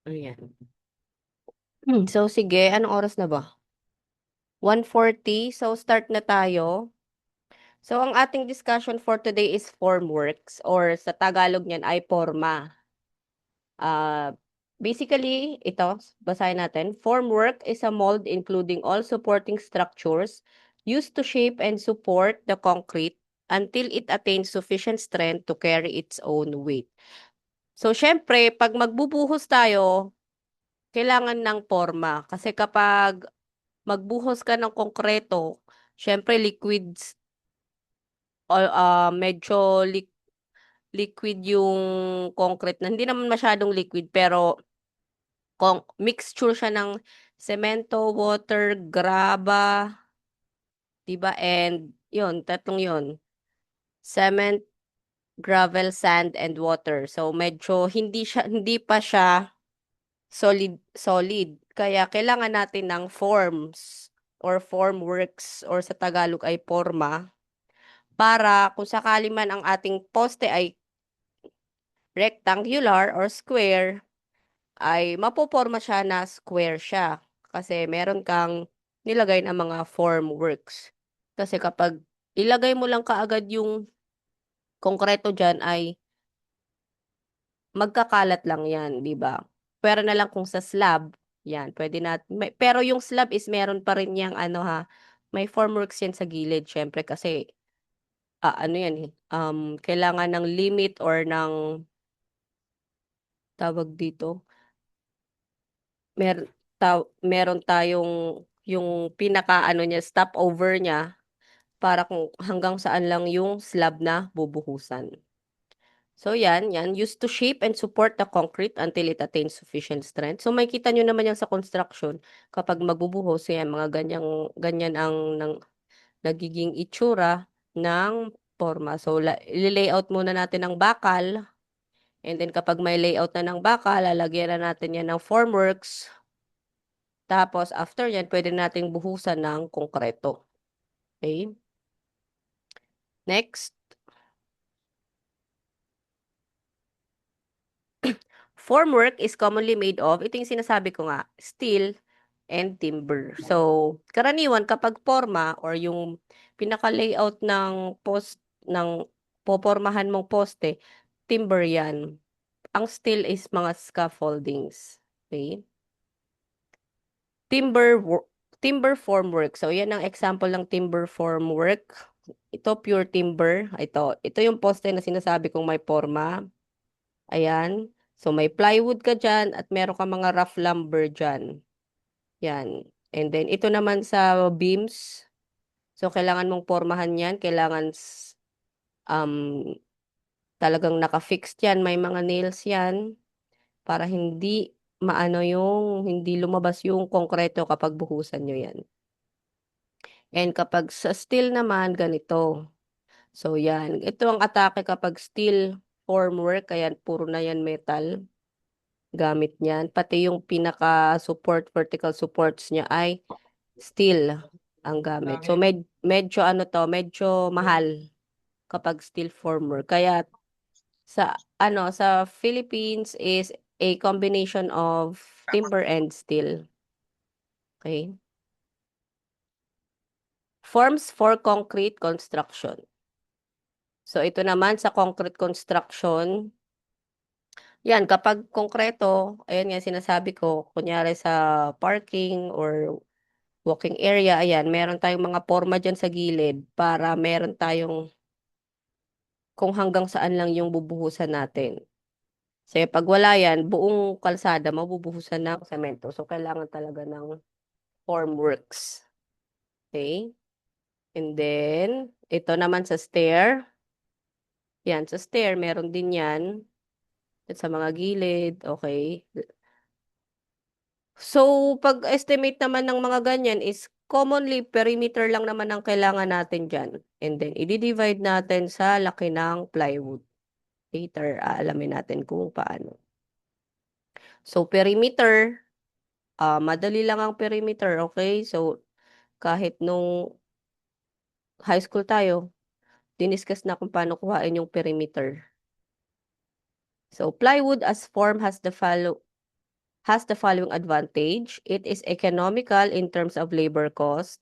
Ayan. So, sige. Anong oras na ba? 1:40. So, start na tayo. So, ang ating discussion for today is formworks or sa Tagalog niyan ay forma. Uh, Basically, ito, basahin natin. Formwork is a mold including all supporting structures used to shape and support the concrete until it attains sufficient strength to carry its own weight. So, syempre, pag magbubuhos tayo, kailangan ng forma. Kasi kapag magbuhos ka ng konkreto, syempre liquids, medyo liquid yung concrete na hindi naman masyadong liquid pero mixture siya ng semento, water, graba, 'di ba? And 'yun, tatlong 'yun. Cement, gravel, sand and water. So medyo hindi pa siya solid. Kaya kailangan natin ng forms or formworks or sa Tagalog ay forma para kung sakali man ang ating poste ay rectangular or square, ay mapoporma siya na square siya. Kasi meron kang nilagay na mga formworks. Kasi kapag ilagay mo lang kaagad yung konkreto dyan ay magkakalat lang yan, di ba? Pero na lang kung sa slab, yan, pwede pero yung slab is meron pa rin yung ano ha, may formworks yan sa gilid, syempre kasi, ano yan eh, kailangan ng limit or ng, tawag dito, mer meron tayong yung pinaka ano niya, stopover niya para kung hanggang saan lang yung slab na bubuhusan. So yan, used to shape and support the concrete until it attains sufficient strength. So makikita nyo naman yan sa construction, kapag magbubuhos, yan, mga ganyan ang nagiging itsura ng forma. So layout muna natin ng bakal, and then kapag may layout na ng bakal, lalagyan na natin yan ng formworks. Tapos, after yan, pwede nating buhusan ng konkreto. Okay? Next. Formwork is commonly made of, ito yung sinasabi ko nga, steel and timber. So, karaniwan kapag forma or yung pinaka-layout ng ng popormahan mong poste, timber yan. Ang steel is mga scaffoldings. Okay? Timber formwork. So, yan ang example ng timber formwork. Ito, pure timber. Ito yung poste na sinasabi kong may forma. Ayan. So, may plywood ka dyan at meron ka mga rough lumber dyan. Yan. And then, ito naman sa beams. So, kailangan mong pormahan yan. Kailangan um, talagang naka-fixed yan. May mga nails yan para hindi hindi lumabas yung konkreto kapag buhusan nyo yan. And kapag sa steel naman, ganito. So, yan. Ito ang atake kapag steel formwork. Kaya puro na yan metal gamit niyan. Pati yung pinaka-support, vertical supports niya ay steel ang gamit. So, medyo ano to, medyo mahal kapag steel formwork. Kaya sa Philippines is a combination of timber and steel. Okay? Forms for concrete construction. So, ito naman sa concrete construction, yan, kapag konkreto, ayan nga sinasabi ko, kunyari sa parking or walking area, ayan, meron tayong mga forma dyan sa gilid para meron tayong kung hanggang saan lang yung bubuhusan natin. So, pag wala yan, buong kalsada mabubuhusan ng semento. So, kailangan talaga ng formworks. Okay? And then, ito naman sa stair. Yan, sa stair, meron din yan. At sa mga gilid, okay. So, pag-estimate naman ng mga ganyan is commonly perimeter lang naman ang kailangan natin dyan. And then, i-divide natin sa laki ng plywood. Later, alamin natin kung paano. So, perimeter, madali lang ang perimeter, okay? So, kahit nung high school tayo, diniscuss na kung paano kuhain yung perimeter. So, plywood as form has the follow. has the following advantage. It is economical in terms of labor cost.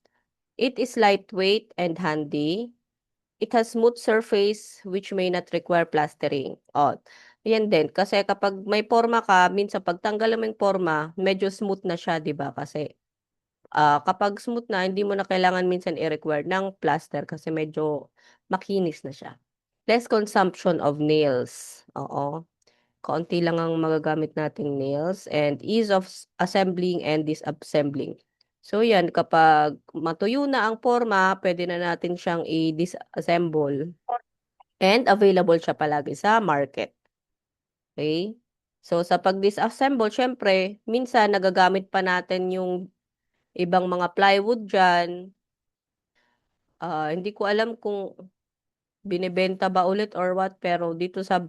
It is lightweight and handy. It has smooth surface which may not require plastering. Oh, yan din. Kasi kapag may forma ka, minsan pag tanggal mo yung forma, medyo smooth na siya, di ba? Kasi kapag smooth na, hindi mo na kailangan minsan i-require ng plaster kasi medyo makinis na siya. Less consumption of nails. Oo. Kaunti lang ang magagamit nating nails and ease of assembling and disassembling. So yan, kapag matuyo na ang forma, pwede na natin siyang i-disassemble and available siya palagi sa market. Okay? So sa pag-disassemble, syempre, minsan nagagamit pa natin yung ibang mga plywood dyan. Hindi ko alam kung binibenta ba ulit or what, pero dito sa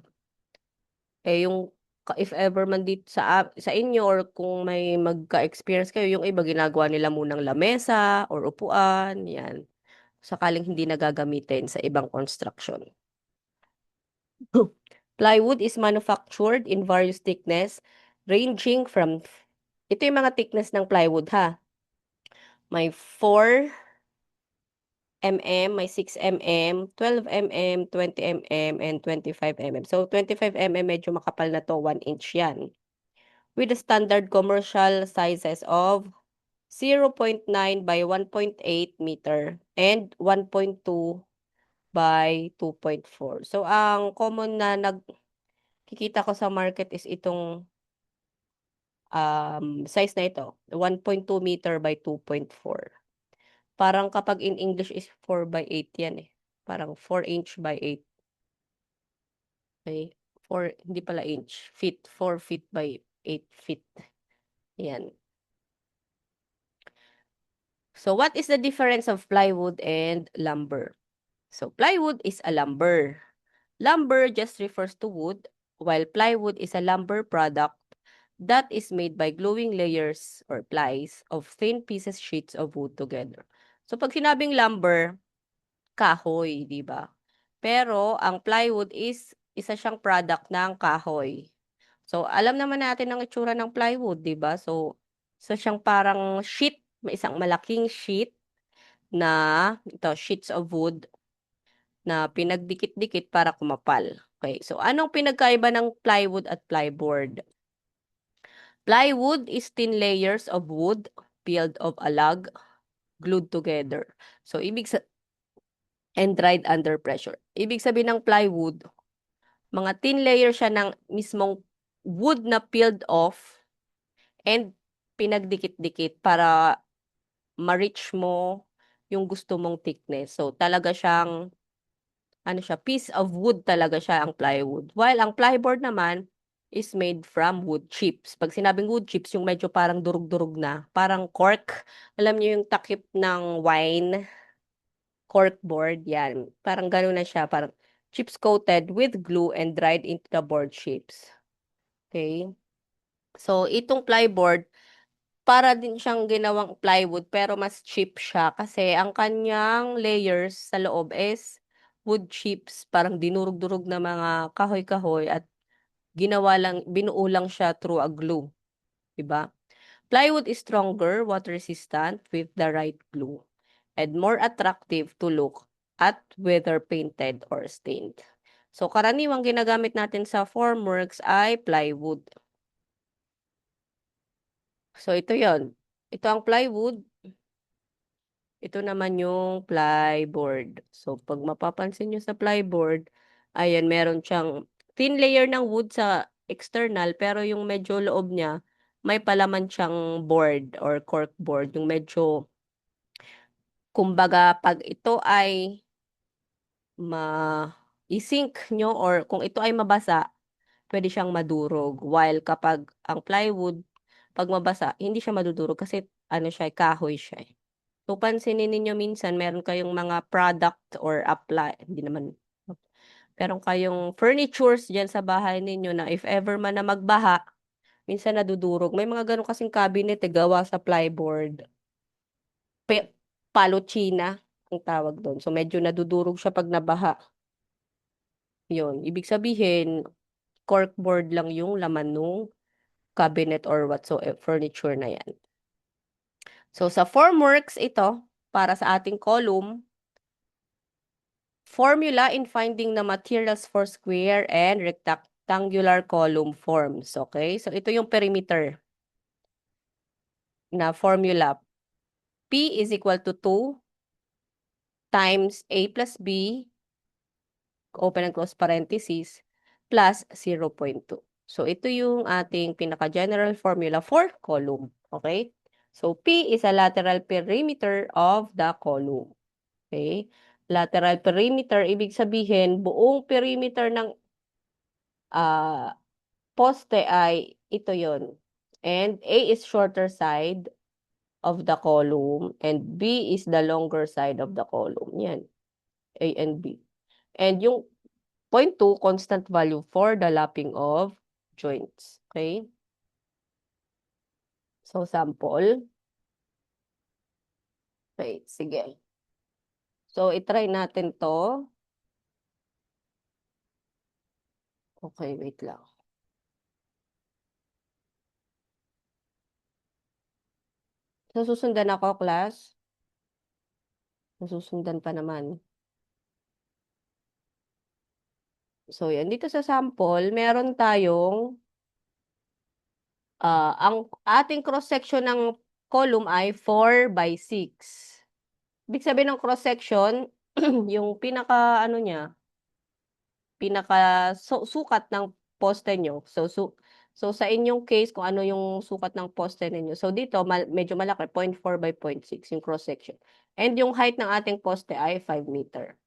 yung if ever man dito sa inyo or kung may magka-experience kayo, yung iba ginagawa nila munang lamesa or upuan, yan. Sakaling hindi nagagamitin sa ibang construction. Plywood is manufactured in various thickness ranging from ito yung mga thickness ng plywood ha. May 4 mm, may 6 mm, 12 mm, 20 mm, and 25 mm. So 25 mm medyo makapal na to, 1 inch yan. With the standard commercial sizes of 0.9 by 1.8 meter and 1.2 by 2.4. So, ang common na nagkikita ko sa market is itong size na ito, 1.2 meter by 2.4. Parang kapag in English is 4 by 8 yan eh. Parang 4 inch by 8. Okay? 4, hindi pala inch. Feet. 4 feet by 8 feet. Yan. So, what is the difference of plywood and lumber? So, plywood is a lumber. Lumber just refers to wood, while plywood is a lumber product that is made by gluing layers or plies of thin pieces sheets of wood together. So, pag sinabing lumber, kahoy, di ba? Pero, ang plywood is isa siyang product ng kahoy. So, alam naman natin ang itsura ng plywood, di ba? So, siyang parang sheet, may isang malaking sheet na sheets of wood na pinagdikit-dikit para kumapal. Okay, so anong pinagkaiba ng plywood at plyboard? Plywood is thin layers of wood peeled off a log, glued together. So, and dried under pressure. Ibig sabihin ng plywood, mga thin layer siya ng mismong wood na peeled off and pinagdikit-dikit para ma-reach mo yung gusto mong thickness. So, talaga siyang piece of wood talaga siya ang plywood. While ang plyboard naman is made from wood chips. Pag sinabing wood chips, yung medyo parang durug-durug na, parang cork. Alam niyo yung takip ng wine, cork board, yan. Parang gano'n na siya, parang chips coated with glue and dried into the board shapes. Okay? So, itong plyboard, para din siyang ginawang plywood pero mas cheap siya kasi ang kanyang layers sa loob is wood chips, parang dinurog-durog na mga kahoy-kahoy at binuo lang siya through a glue, 'di ba? Plywood is stronger, water resistant with the right glue and more attractive to look at whether painted or stained. So karaniwang ginagamit natin sa formworks ay plywood. So ito 'yon. Ito ang plywood. Ito naman yung plyboard. So, pag mapapansin nyo sa plyboard, ayan, meron siyang thin layer ng wood sa external, pero yung medyo loob niya, may palaman siyang board or cork board. Yung medyo, kumbaga, pag ito ay ma-sink nyo or kung ito ay mabasa, pwede siyang madurog. While kapag ang plywood, pag mabasa, hindi siya madudurog kasi ano siya, kahoy siya. So, pansinin ninyo minsan meron kayong mga product or apply, hindi naman, meron kayong furnitures diyan sa bahay ninyo na if ever man na magbaha, minsan nadudurog. May mga gano'n kasing cabinet gawa sa plyboard. Palochina ang tawag do'n. So, medyo nadudurog siya 'pag nabaha. 'Yun, ibig sabihin corkboard lang yung laman nung cabinet or whatsoever furniture na yan. So, sa formworks ito, para sa ating column, formula in finding the materials for square and rectangular column forms. Okay? So, ito yung perimeter na formula. P is equal to 2 times A plus B, open and close parenthesis, plus 0.2. So, ito yung ating pinaka-general formula for column. Okay? So, P is a lateral perimeter of the column. Okay? Lateral perimeter, ibig sabihin, buong perimeter ng poste ay ito yon. And A is shorter side of the column and B is the longer side of the column. Yan. A and B. And yung 0.2, constant value for the lapping of joints. Okay? So, sample. Okay, sige. So, itry natin to. Okay, wait lang. So, susundan ako, class. Susundan pa naman. So, yan. Dito sa sample, meron tayong ang ating cross-section ng column ay 4 by 6. Ibig sabihin ng cross-section, yung ano niya, sukat ng poste nyo. So, sa inyong case, kung ano yung sukat ng poste ninyo. So, dito, medyo malaki, 0.4 by 0.6 yung cross-section. And yung height ng ating poste ay 5 meter.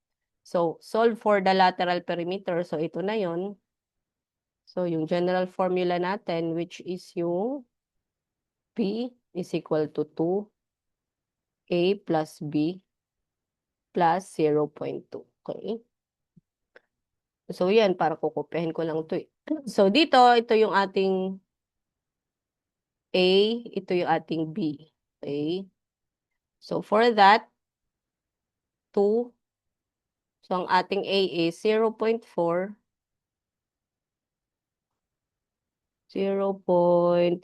So, solve for the lateral perimeter. So, ito na yon. So, yung general formula natin, which is yung P is equal to 2A plus B plus 0.2. Okay? So, yan, para kukopyahin ko lang ito. So, dito, ito yung ating A, ito yung ating B. Okay? So, for that, 2. So, ang ating A is 0.4. 0.4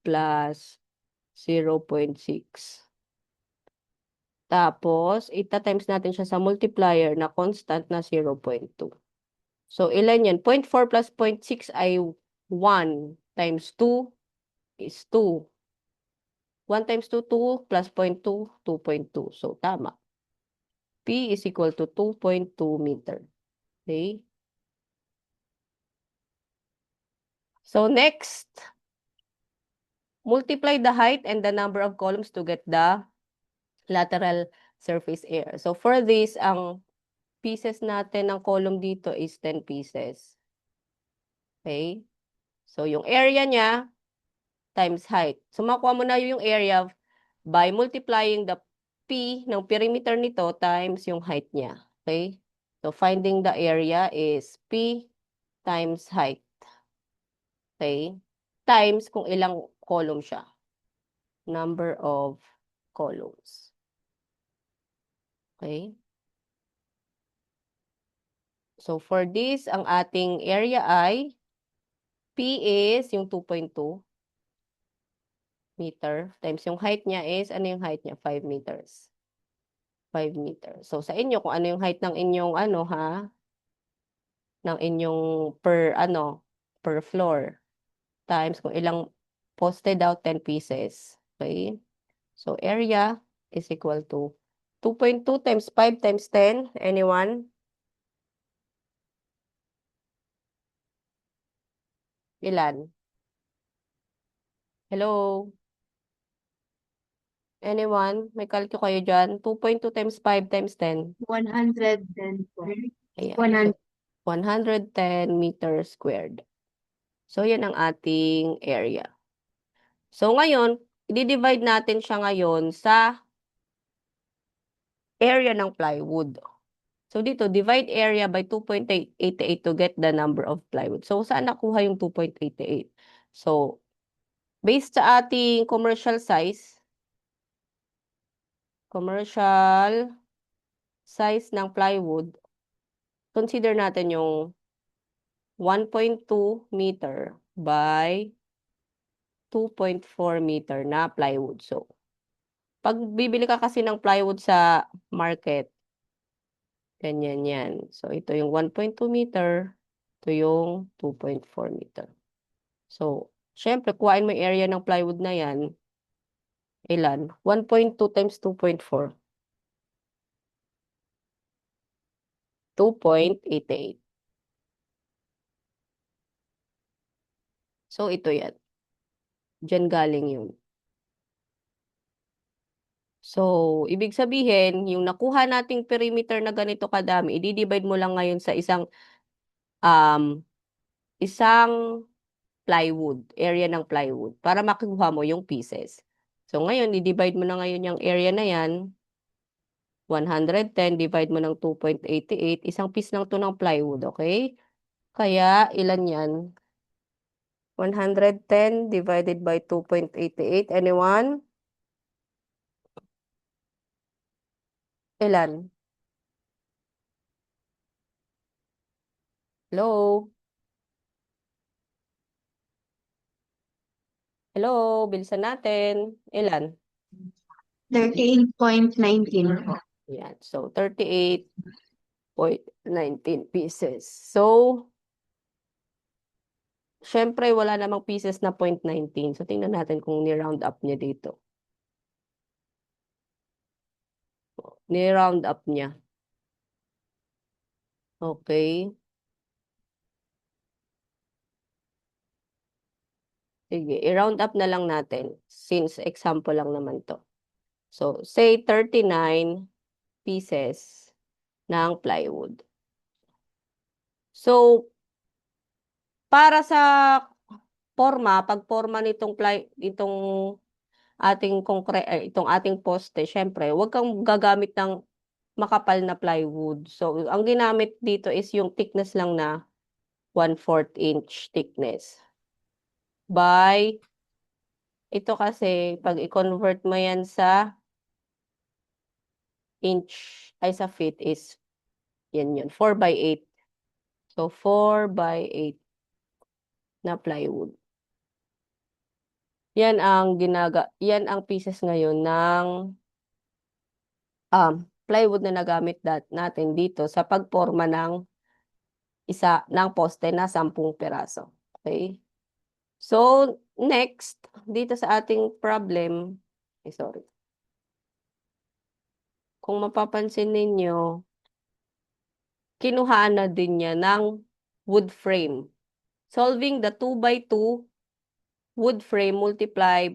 plus 0.6. Tapos, ita-times natin siya sa multiplier na constant na 0.2. So, ilan yan? 0.4 plus 0.6 ay 1 times 2 is 2. 1 times 2, 2 plus 0.2, 2.2. So, tama. P is equal to 2.2 meter. Okay? So, next, multiply the height and the number of columns to get the lateral surface area. So, for this, ang pieces natin ng column dito is 10 pieces. Okay? So, yung area niya times height. So, makuha mo na yung area by multiplying the P ng perimeter nito times yung height niya. Okay? So, finding the area is P times height. Okay? Times kung ilang column siya. Number of columns. Okay? So, for this, ang ating area ay P is yung 2.2 meter times yung height niya is, ano yung height niya? 5 meters. 5 meters. So, sa inyo, kung ano yung height ng inyong, ng inyong per floor, times kung ilang poste daw, 10 pieces. Okay? So, area is equal to 2.2 times 5 times 10. Anyone? Ilan? Hello? Anyone? May kalkyo kayo dyan? 2.2 times 5 times 10. 110 po. Ayan. 100. So, 110 meters squared. So, yan ang ating area. So, ngayon, i-divide natin siya ngayon sa area ng plywood. So, dito, divide area by 2.88 to get the number of plywood. So, saan nakuha yung 2.88? So, based sa ating commercial size ng plywood, consider natin yung 1.2 meter by 2.4 meter na plywood. So, pag bibili ka kasi ng plywood sa market, ganyan yan. So, ito yung 1.2 meter, ito yung 2.4 meter. So, syempre, kuhain mo yung area ng plywood na yan, ilan? 1.2 times 2.4. 2.88. So, ito yan. Diyan galing yun. So, ibig sabihin, yung nakuha nating perimeter na ganito kadami, i-divide mo lang ngayon sa um, isang plywood, area ng plywood, para makuha mo yung pieces. So, ngayon, i-divide mo na ngayon yung area na yan, 110, divide mo ng 2.88, isang piece lang to ng plywood, okay? Kaya, ilan yan? 110 divided by 2.88. Anyone? Ilan? Hello? Hello? Bilisan natin. Ilan? 38.19 po. Yan. So, 38.19 pieces. So, syempre, wala namang pieces na 0.19. So, tingnan natin kung ni-round up niya dito. Ni-round up niya. Okay. Sige, i-round up na lang natin. Since example lang naman to. So, say 39 pieces ng plywood. So, para sa pag forma itong itong ating poste, syempre, huwag kang gagamit ng makapal na plywood. So, ang ginamit dito is yung thickness lang na 1/4 inch thickness. Ito kasi, pag i-convert mo yan sa inch, ay sa feet is, yan yun, 4/8. So, 4/8 na plywood. Yan ang pieces ngayon ng plywood na nagamit natin dito sa pagporma ng poste na 10 piraso. Okay? So, next, dito sa ating problem, sorry. Kung mapapansin ninyo, kinuhaan na din niya ng wood frame. Solving the 2x2 wood frame, multiply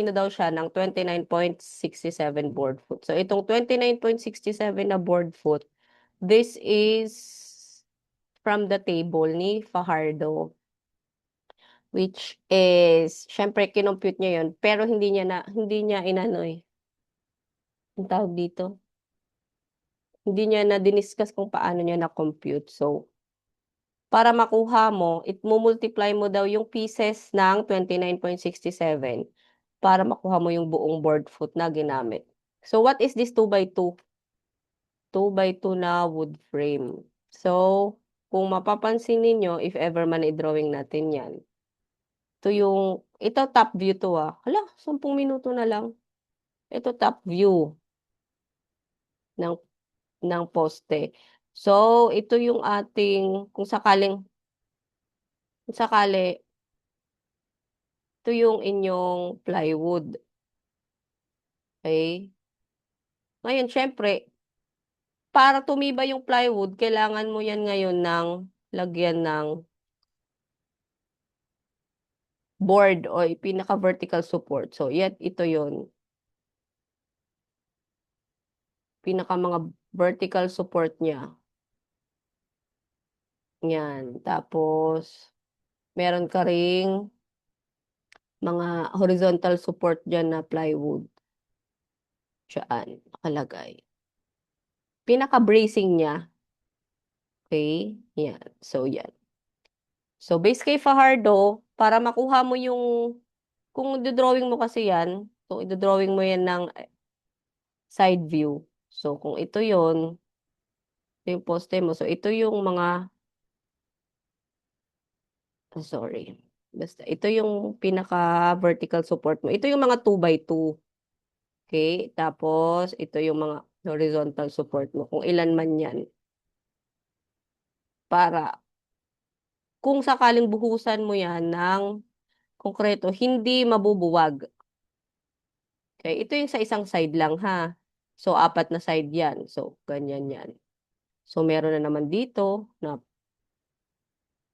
na daw siya ng 29.67 board foot. So, itong 29.67 na board foot, this is from the table ni Fajardo, which is, syempre, kinompute niya yun, pero hindi niya inano ang tawag dito, hindi niya na diniscuss kung paano niya na-compute. So, para makuha mo, multiply mo daw yung pieces ng 29.67 para makuha mo yung buong board foot na ginamit. So, what is this 2x2? 2x2 na wood frame. So, kung mapapansin ninyo, if ever man i-drawing natin yan, ito top view to Hala, 10 minuto na lang. Ito top view ng, ng poste. So, ito yung kung sakali, ito yung inyong plywood. Okay? Ngayon, syempre, para tumibay yung plywood, kailangan mo yan ngayon ng lagyan ng board o pinaka-vertical support. So, ito yon mga vertical support niya. Yan. Tapos, meron ka ring mga horizontal support dyan na plywood. Diyan, nakalagay. Pinaka-bracing niya. Okay? Yan. So, yan. So, base kay Fajardo, para makuha mo kung i-drawing mo kasi yan, kung i-drawing mo yan ng side view. So, kung ito yung poste mo. So, ito yung sorry. Basta, ito yung pinaka-vertical support mo. Ito yung mga 2 by 2. Okay? Tapos, ito yung mga horizontal support mo. Kung ilan man yan. Para, kung sakaling buhusan mo yan ng konkreto, hindi mabubuwag. Okay? Ito yung sa isang side lang, ha? So, 4 na side yan. So, ganyan yan. So, meron na naman dito na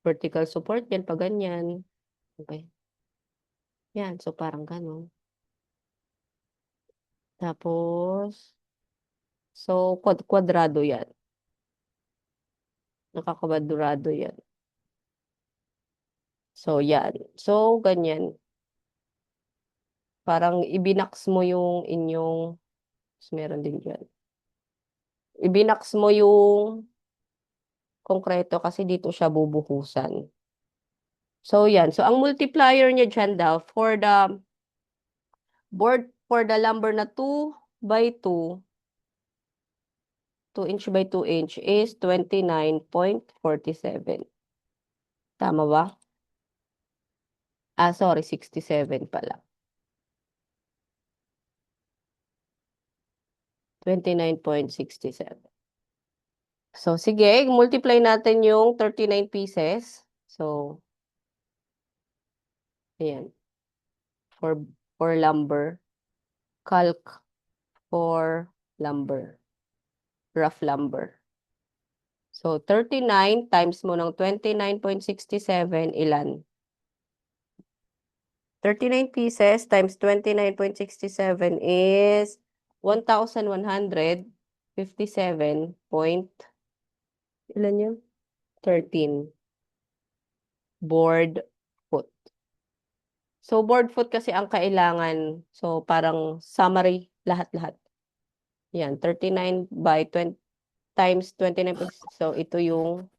vertical support yan, pa ganyan. Okay? Yan. So, parang ganun. Tapos, so, kwadrado yan. Nakakwadrado yan. So, yan. So, ganyan. Parang ibinaks mo yung inyong, meron din dyan. Ibinaks mo yung konkreto kasi dito siya bubuhusan. So, yan. So, ang multiplier niya dyan daw for the board, for the lumber na 2 by 2, 2 inch by 2 inch is 29.47. Tama ba? Ah, sorry, 67 pala. 29.67. So, sige, multiply natin yung 39 pieces. So, ayan. For lumber. Calc for lumber. Rough lumber. So, 39 times mo ng 29.67, ilan? 39 pieces times 29.67 is 1,157 point, ilan yun? 13 board foot. So, board foot kasi ang kailangan. So, parang summary, lahat-lahat. Yan, 39 by 20 times 29. So, ito yung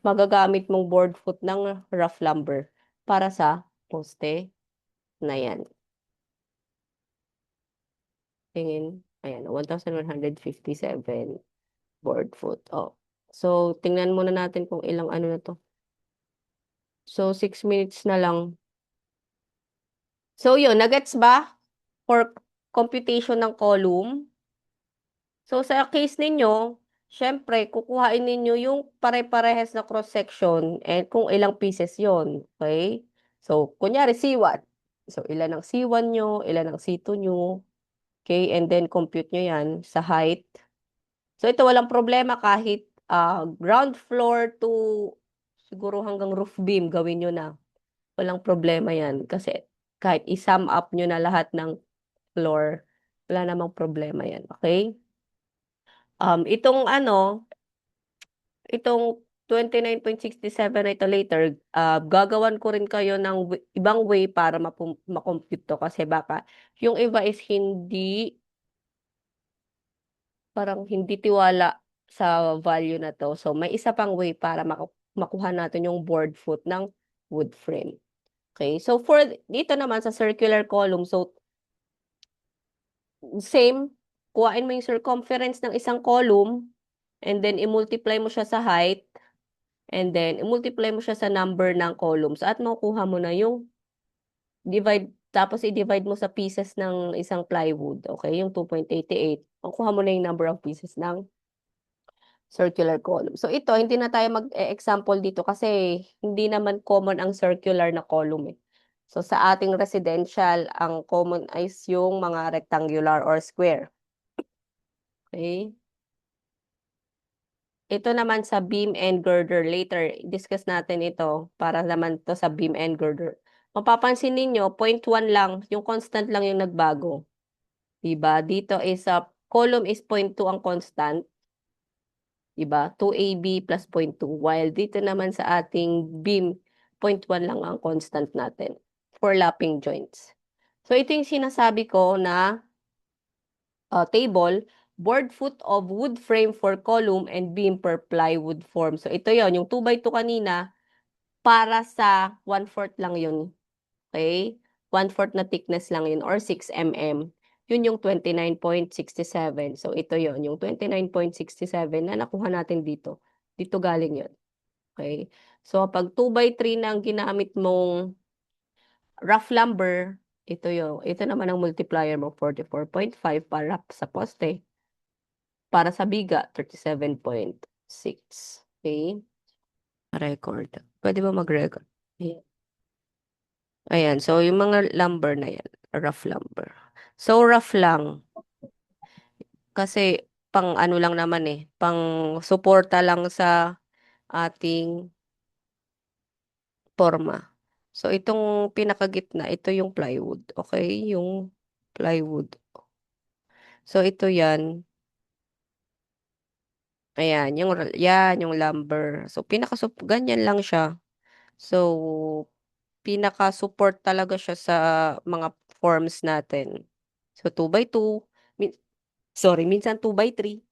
magagamit mong board foot ng rough lumber para sa poste na yan. Tingin, ayan, 1,157 board foot. Oh. So, tingnan muna natin kung ilang ano na to. So, 6 minutes na lang. So, yun, nagets ba? For computation ng column. So, sa case ninyo, syempre, kukuhain ninyo yung pare-parehas na cross-section and kung ilang pieces yon. Okay? So, kunyari, C1. So, ilan ang C1 nyo, ilan ang C2 nyo. Okay? And then, compute nyo yan sa height. So, ito walang problema kahit ground floor to siguro hanggang roof beam, gawin nyo na. Walang problema yan. Kasi kahit i-sum up nyo na lahat ng floor, wala namang problema yan. Okay? Itong ano, itong 29.67 na ito later, gagawan ko rin kayo ng ibang way para makompute to kasi baka yung iba is hindi, parang hindi tiwala sa value na to. So, may isa pang way para makuha natin yung board foot ng wood frame. Okay, so for dito naman sa circular column, so same, kuhain mo yung circumference ng isang column and then i-multiply mo siya sa height. And then, i-multiply mo siya sa number ng columns at makukuha mo na yung tapos i-divide mo sa pieces ng isang plywood. Okay, yung 2.88. Makukuha mo na yung number of pieces ng circular column. So, ito, hindi na tayo mag-example dito kasi hindi naman common ang circular na column eh. So, sa ating residential, ang common is yung mga rectangular or square. Okay? Ito naman sa beam and girder. Later, discuss natin ito para naman to sa beam and girder. Mapapansin ninyo, 0.1 lang, yung constant lang yung nagbago. Diba? Dito is column is 0.2 ang constant. Diba? 2AB plus 0.2. While dito naman sa ating beam, 0.1 lang ang constant natin for lapping joints. So, ito yung sinasabi ko na table, board foot of wood frame for column and beam per plywood form. So, ito yon yung 2 by 2 kanina, para sa 1/4 lang yun. Okay? 1/4 na thickness lang yun or 6 mm. Yun yung 29.67. So, ito yon yung 29.67 na nakuha natin dito. Dito galing yun. Okay? So, pag 2x3 na ang ginamit mong rough lumber, ito naman ang multiplier mo, 44.5 para sa poste. Para sa biga, 37.6. Okay? Record. Pwede ba mag-record? Ayan. Ayan. So, yung mga lumber na yan, rough lumber. So, rough lang. Kasi, pang ano lang naman eh, pang suporta lang sa ating forma. So, itong pinakagitna, ito yung plywood. Okay? Yung plywood. So, ito yan. Ayan, yung lumber. So, ganyan lang siya. So, pinaka-support talaga siya sa mga forms natin. So, 2x2, minsan 2x3.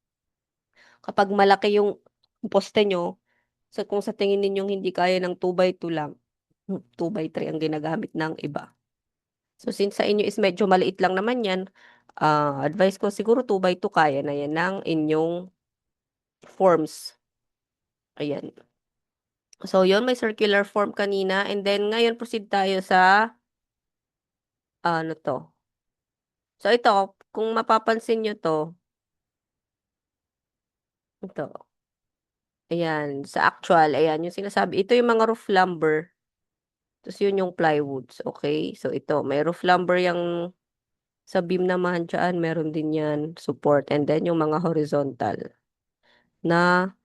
Kapag malaki yung poste nyo, so kung sa tingin ninyong hindi kaya ng 2x2 lang, 2x3 ang ginagamit ng iba. So, since sa inyo is medyo maliit lang naman yan, advice ko siguro 2x2 kaya na yan ng inyong forms. Ayan. So, yon may circular form kanina. And then, ngayon proceed tayo sa, ano to. So, ito, kung mapapansin nyo to, ito. Ayan, sa actual, ayan, yung sinasabi, ito yung mga roof lumber. Tapos yun yung plywoods, okay? So, ito, may roof lumber yung sa beam naman dyan, meron din yan, support. And then, yung mga horizontal na,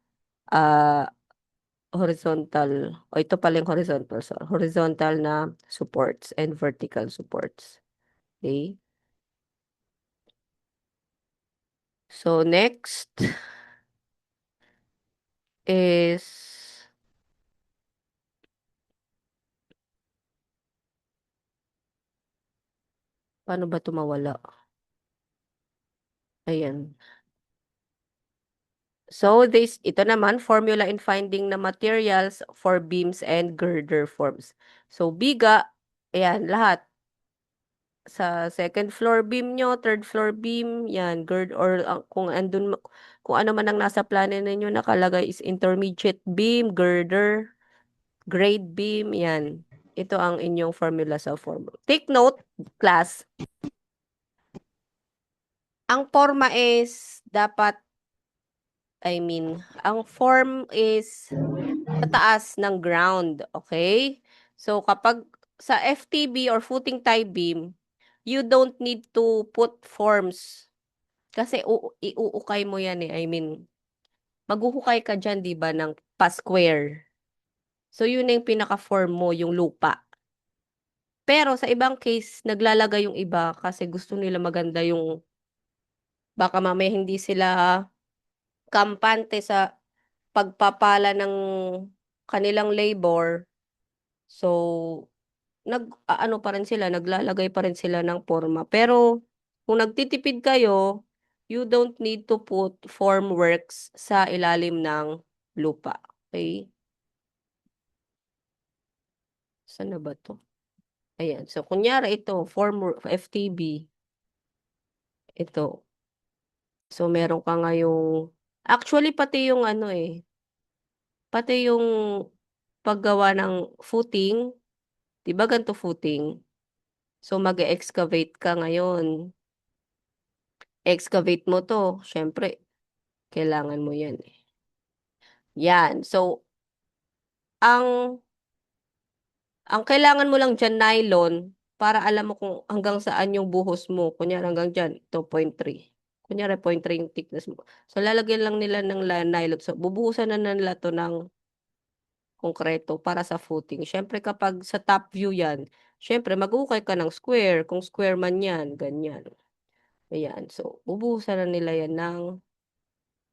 ah, o ito pala yung horizontal, so, horizontal na supports and vertical supports. Okay? So, next is, paano ba tumawala? Ayan. So, ito naman, formula in finding the materials for beams and girder forms. So, biga, ayan, lahat. Sa second floor beam nyo, third floor beam, yan, or kung ano man ang nasa plano ninyo nakalagay is intermediate beam, girder, grade beam, yan. Ito ang inyong formula sa formula. Take note, class, ang forma is dapat, ang form is sa taas ng ground, okay? So, kapag sa FTB or footing tie beam, you don't need to put forms. Kasi iuukay mo yan eh. Maghuhukay ka dyan, di ba, ng pa-square. So, yun na yung pinaka-form mo, yung lupa. Pero sa ibang case, naglalagay yung iba kasi gusto nila maganda yung, baka mamaya hindi sila kampante sa pagpapala ng kanilang labor. So, ano pa rin sila, naglalagay pa rin sila ng forma. Pero, kung nagtitipid kayo, you don't need to put formworks sa ilalim ng lupa. Okay? Saan na ba to? Ayan. So, kunyari ito, FTB. Ito. So, meron ka ngayong, actually, pati yung paggawa ng footing, di ba ganito footing? So, mag-excavate ka ngayon. Excavate mo to, syempre, kailangan mo yan eh. Yan. So, ang kailangan mo lang dyan nylon para alam mo kung hanggang saan yung buhos mo. Kunyari hanggang dyan, 2.3. Kunyari 0.3 yung thickness mo. So, lalagyan lang nila ng nylon. So, bubuhusan na nila to ng konkreto para sa footing. Syempre kapag sa top view yan, syempre mag-ukay ka ng square. Kung square man yan, ganyan. Ayan. So, bubuhusan na nila yan ng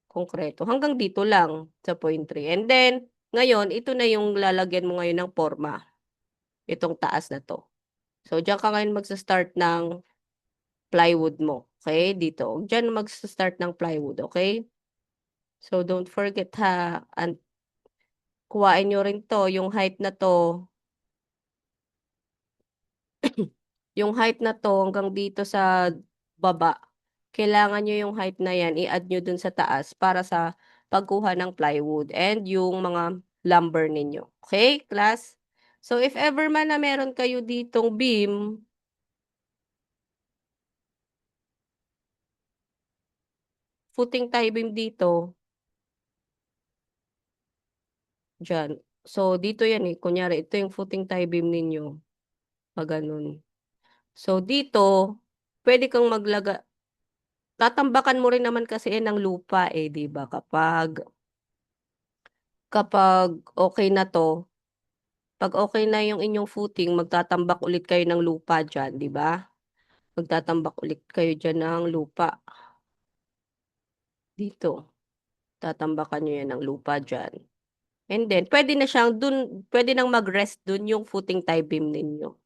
konkreto. Hanggang dito lang sa 0.3. And then, ngayon, ito na yung lalagyan mo ngayon ng forma. Itong taas na to. So, diyan ka ngayon magsa-start ng plywood mo. Okay? Dito. Diyan magsa-start ng plywood. Okay? So, don't forget ha. Kuhain nyo rin to. Yung height na to. Yung height na to hanggang dito sa baba. Kailangan nyo yung height na yan. I-add nyo dun sa taas para sa pagkuha ng plywood. And yung mga lumber ninyo. Okay, class? So, if ever man na meron kayo ditong beam, footing tie beam dito, dyan. So, dito yan eh. Kunyari, ito yung footing tie beam ninyo. Pag ganun. So, dito, pwede kang tatambakan mo rin naman kasi ng lupa eh, di ba? Kapag okay na to, pag okay na yung inyong footing, magtatambak ulit kayo ng lupa dyan, di ba? Magtatambak ulit kayo dyan ng lupa. Dito. Tatambakan nyo yan ng lupa dyan. And then, pwede nang mag-rest dun yung footing tie beam ninyo.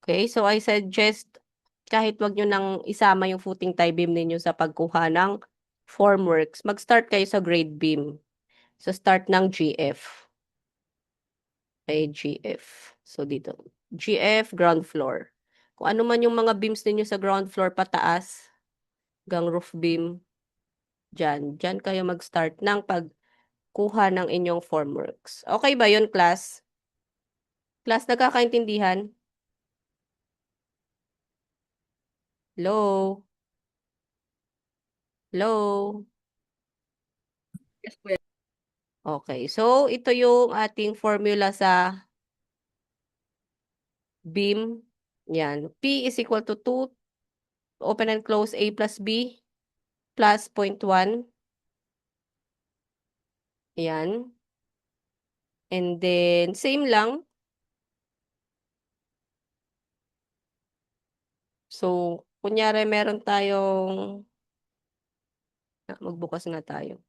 Okay? So, I suggest, kahit wag nyo nang isama yung footing tie beam ninyo sa pagkuha ng formworks, mag-start kayo sa grade beam. So, start ng GF. Okay, GF. So, dito. GF, ground floor. Kung ano man yung mga beams ninyo sa ground floor pataas, hanggang roof beam, dyan. Dyan kayo mag-start ng pagkuha ng inyong formworks. Okay ba yun, class? Class, nagkakaintindihan? Hello? Hello? Yes po. Okay, so ito yung ating formula sa beam. Yan. P is equal to 2, open and close A plus B, plus 0.1. Yan. And then, same lang. So, kunyari meron tayong, magbukas nga tayo.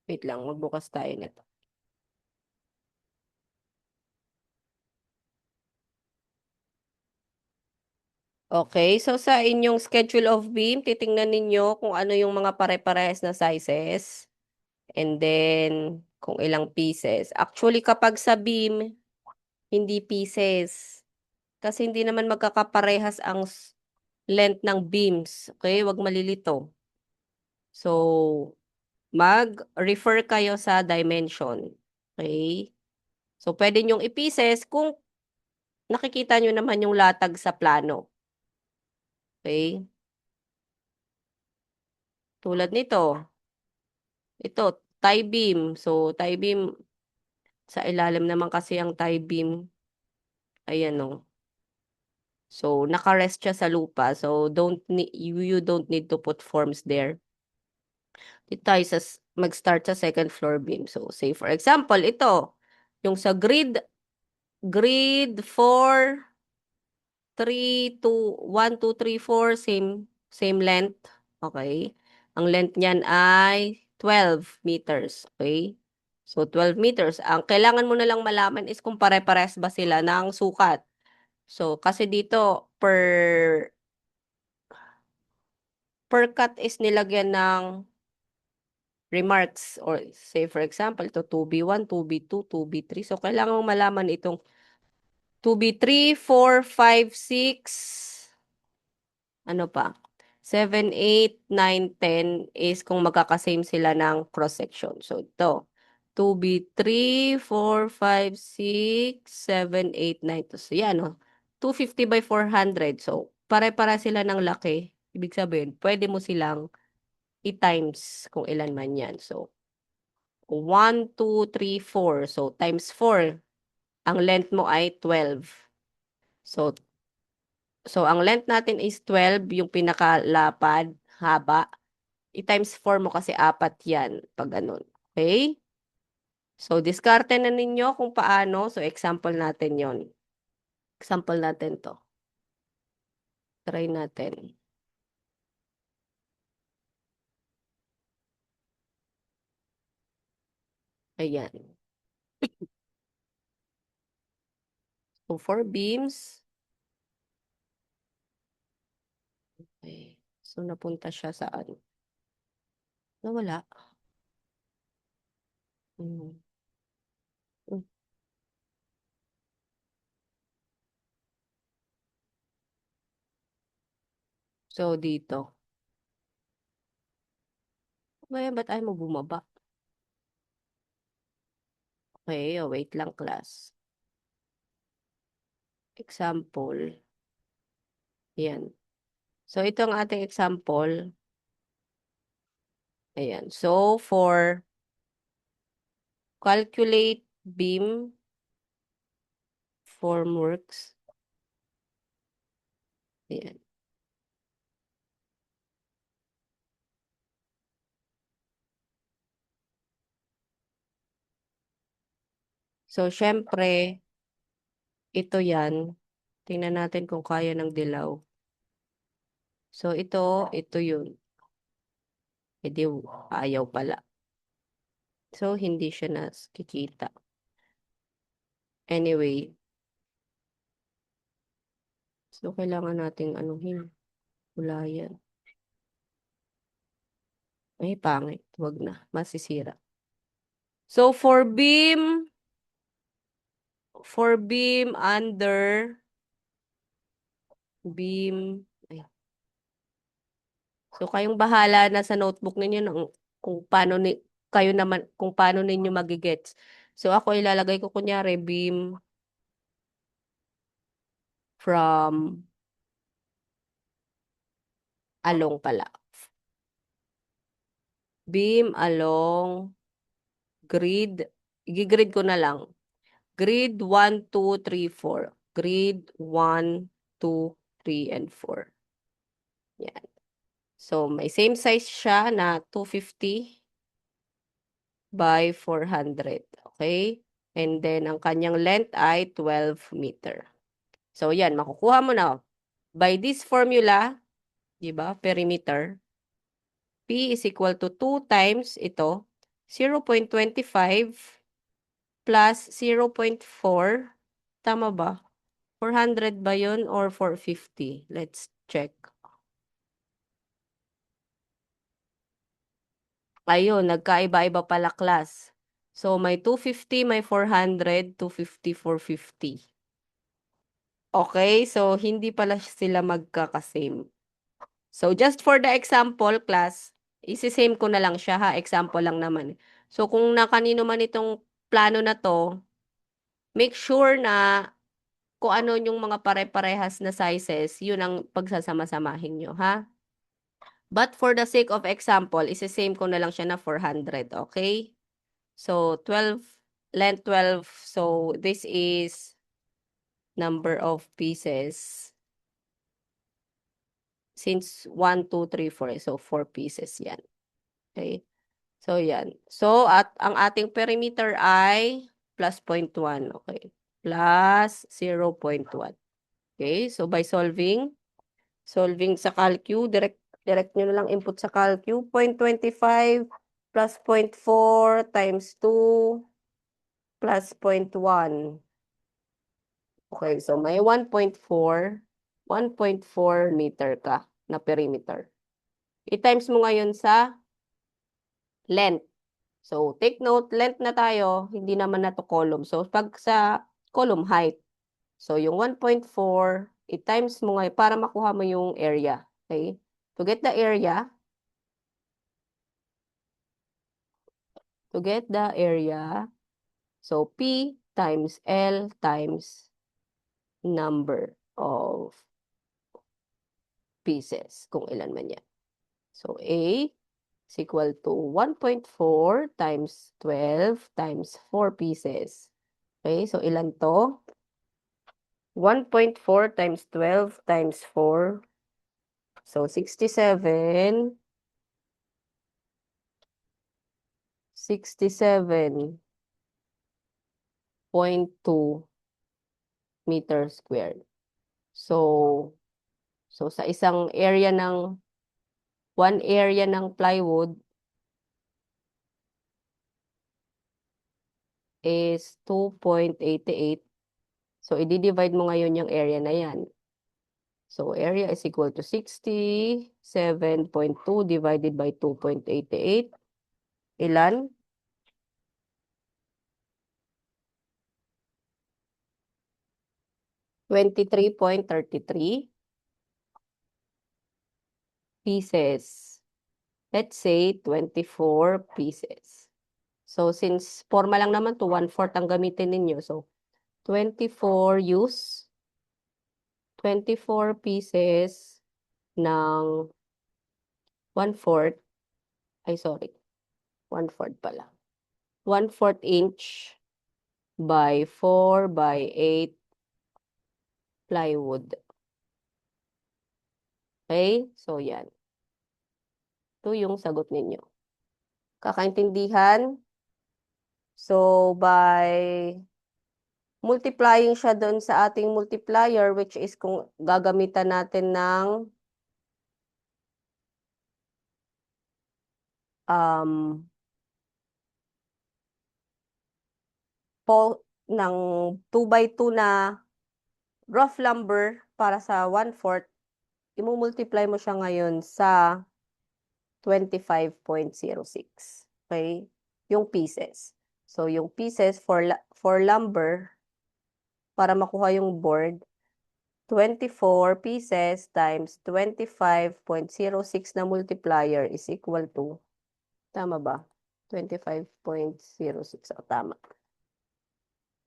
Wait lang, magbukas tayo nito. Okay, so sa inyong schedule of beam, titingnan ninyo kung ano yung mga pare-parehas na sizes. And then, kung ilang pieces. Actually, kapag sa beam, hindi pieces. Kasi hindi naman magkakaparehas ang length ng beams. Okay, wag malilito. So, mag-refer kayo sa dimension. Okay? So, pwede nyong i-pieces kung nakikita nyo naman yung latag sa plano. Okay? Tulad nito. Ito, tie beam. So, tie beam, sa ilalim naman kasi ang tie beam. Ayan o. So, naka-rest siya sa lupa. So, you don't need to put forms there. Dito tayo mag-start sa second floor beam. So, say for example, ito. Yung sa grid 4, 3, 2, 1, 2, 3, 4, same length. Okay? Ang length niyan ay 12 meters. Okay? So, 12 meters. Ang kailangan mo na lang malaman is kung pare-pares ba sila ng sukat. So, kasi dito, per cut is nilagyan ng remarks, or say for example, ito 2B1, 2B2, 2B3. So, kailangan mong malaman itong 2B3, 4, 5, 6, ano pa? 7, 8, 9, 10 is kung magkakasame sila ng cross-section. So, ito. 2B3, 4, 5, 6, 7, 8, 9. So, yan, oh. 250 by 400. So, pare-para sila ng laki. Ibig sabihin, pwede mo silang i-times kung ilan man yan. So, 1, 2, 3, 4. So, times 4. Ang length mo ay 12. So, ang length natin is 12, yung pinakalapad, haba. I-times 4 mo kasi apat yan, pag ganun. Okay? So, diskarte na ninyo kung paano. So, example natin yon. Example natin to. Try natin. Ayan. So, 4 beams. Okay. So, napunta siya saan? Nawala. Mm. Mm. So, dito. Well, ba't ayaw mo bumaba? Okay, oh, wait lang class. Example. Yan. So, ito ang ating example. Ayan. So, for calculate beam formworks. Ayan. So, syempre, ito yan. Tingnan natin kung kaya ng dilaw. So, ito yun. E di, ayaw pala. So, hindi siya nakikita. Anyway. So, kailangan nating anuhin. Ulayan. Ay, pangit. Wag na. Masisira. So, for beam under beam, ay. So, kayong bahala na sa notebook ninyo kung paano kayo naman, kung paano ninyo magigets. So, ako ilalagay ko kunyari beam from along pala. Beam along grid. I-grid ko na lang. Grid 1, 2, 3, 4. Grid 1, 2, 3, and 4. Yan. So, may same size siya na 250 by 400. Okay? And then, ang kanyang length ay 12 meter. So, yan. Makukuha mo na. By this formula, di ba? Perimeter. P is equal to 2 times ito. 0.25 plus 0.4. Tama ba? 400 ba yun or 450? Let's check. Ayun, nagkaiba-iba pala class. So, may 250, may 400, 250, 450. Okay, so hindi pala sila magkakasame. So, just for the example, class, isi-same ko na lang siya ha, example lang naman. So, kung nakanino man itong plano na to, make sure na kung ano yung mga pare-parehas na sizes, yun ang pagsasama-samahin nyo, ha? But for the sake of example, isi-same ko na lang siya na 400, okay? So, 12, length 12. So, this is number of pieces. Since 1, 2, 3, 4. So, 4 pieces yan. Okay? So, yan. So, at ang ating perimeter ay plus 0.1. Okay? Plus 0.1. Okay? So, by solving sa calcu, direct nyo na lang input sa calcu. 0.25 plus 0.4 times 2 plus 0.1. Okay, so may 1.4 meter ka na perimeter. I-times mo ngayon sa length. So, take note, length na tayo, hindi naman na to column. So, pag sa column height, so yung 1.4, i-times mo ngayon para makuha mo yung area. Okay? To get the area, so P times L times number of pieces, kung ilan man yan. So, A is equal to 1.4 times 12 times 4 pieces. Okay, so ilan to? 1.4 times 12 times 4. So, 67. 67.2 meters squared. So, sa isang area one area ng plywood is 2.88. So, i-divide mo ngayon yung area na yan. So, area is equal to 67.2 divided by 2.88. Ilan? 23.33 pieces. Let's say 24 pieces. So, since forma lang naman to, 1/4 ang gamitin ninyo. So, 24 use 24 pieces ng 1/4. Ay, sorry. 1/4 pala. 1/4 inch by 4 by 8 plywood. Okay? So, yan. Ito yung sagot ninyo. Kakaintindihan? So, by multiplying siya doon sa ating multiplier, which is kung gagamitan natin ng um, ng 2 by 2 na rough lumber para sa 1/4, imumultiply mo siya ngayon sa 25.06. Okay? Yung pieces. So, yung pieces for lumber, para makuha yung board, 24 pieces times 25.06 na multiplier is equal to, tama ba? 25.06. O, tama.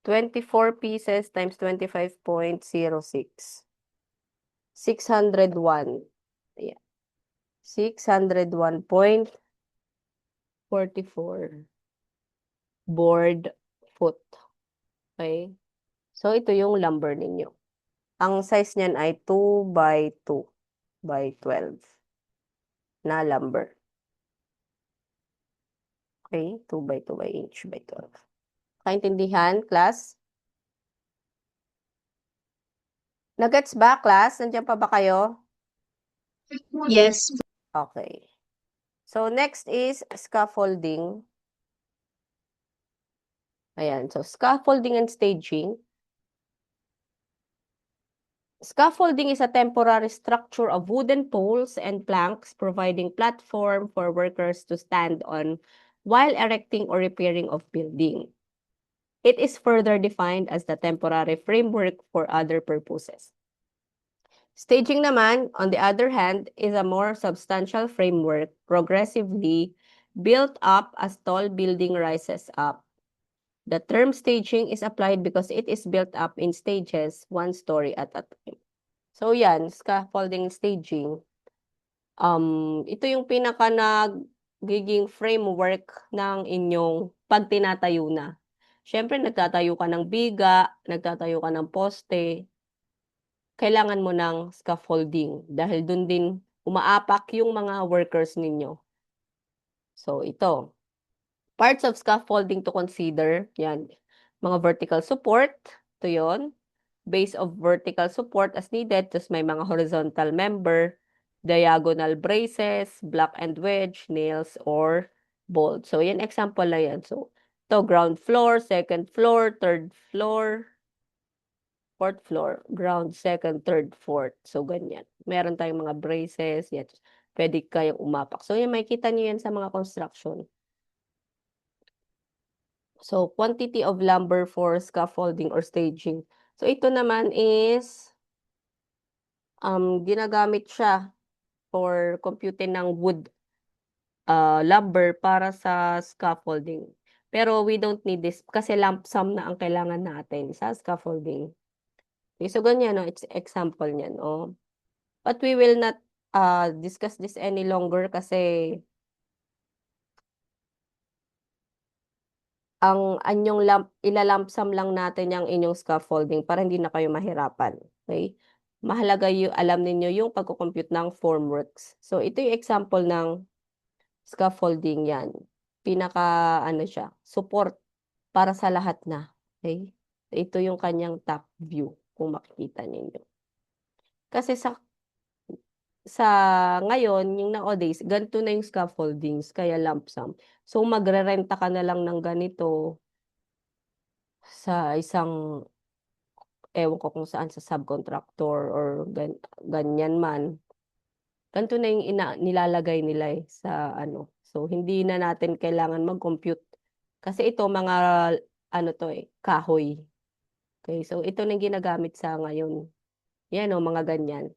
24 pieces times 25.06. 601. Ayan. 601.44 board foot. Okay? So, ito yung lumber ninyo. Ang size niyan ay 2 by 2 by 12 na lumber. Okay? 2 by 2 by inch by 12. Kaintindihan, class? Nagets ba, class? Nandiyan pa ba kayo? Yes. Okay. So, next is scaffolding. Ayan. So, scaffolding and staging. Scaffolding is a temporary structure of wooden poles and planks providing platform for workers to stand on while erecting or repairing of building. It is further defined as the temporary framework for other purposes. Staging naman, on the other hand, is a more substantial framework progressively built up as tall building rises up. The term staging is applied because it is built up in stages, one story at a time. So yan, scaffolding staging. Ito yung pinaka nagiging framework ng inyong pag tinatayo na. Siyempre, nagtatayo ka ng biga, nagtatayo ka ng poste, kailangan mo ng scaffolding dahil dun din umaapak yung mga workers ninyo. So, ito. Parts of scaffolding to consider, yan. Mga vertical support, ito yon. Base of vertical support as needed, tapos may mga horizontal member, diagonal braces, block and wedge, nails, or bolt. So, yan, example na yan. So, ito, ground floor, second floor, third floor, fourth floor, ground, second, third, fourth. So, ganyan. Meron tayong mga braces, yan. Pwede kayong umapak. So, yan, makikita nyo yan sa mga construction. So, quantity of lumber for scaffolding or staging. So, ito naman is, ginagamit siya for computing ng wood lumber para sa scaffolding. Pero we don't need this kasi lump sum na ang kailangan natin sa scaffolding. Okay, so, ganyan, no? It's example niyan, oh. But we will not discuss this any longer kasi ang anyong ilalump sum lang natin yung inyong scaffolding para hindi na kayo mahirapan. Okay? Mahalaga yung alam ninyo yung pagko-compute ng formworks. So, ito yung example ng scaffolding yan. Pinaka, ano siya, support para sa lahat na. Okay? Ito yung kanyang top view kung makikita ninyo. Kasi sa ngayon, yung nowadays, ganito na yung scaffoldings, kaya lump sum. So, magrerenta ka na lang ng ganito sa isang, ewan ko kung saan, sa subcontractor or ganyan man. Ganito na yung nilalagay nila sa ano. So, hindi na natin kailangan mag-compute. Kasi ito, mga, ano to kahoy. Okay, so ito na yung ginagamit sa ngayon. Yan o, mga ganyan.